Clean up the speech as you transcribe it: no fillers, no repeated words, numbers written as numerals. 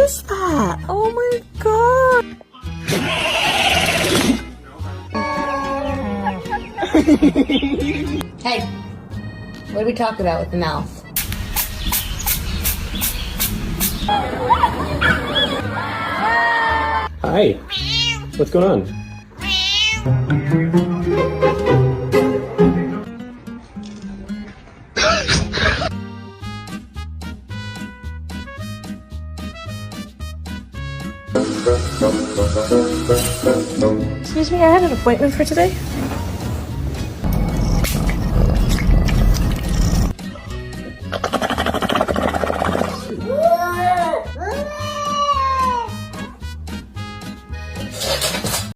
is that? Oh my god. Hey, what do we talk about with the mouth? Hi. What's going on? Excuse me, I had an appointment for today.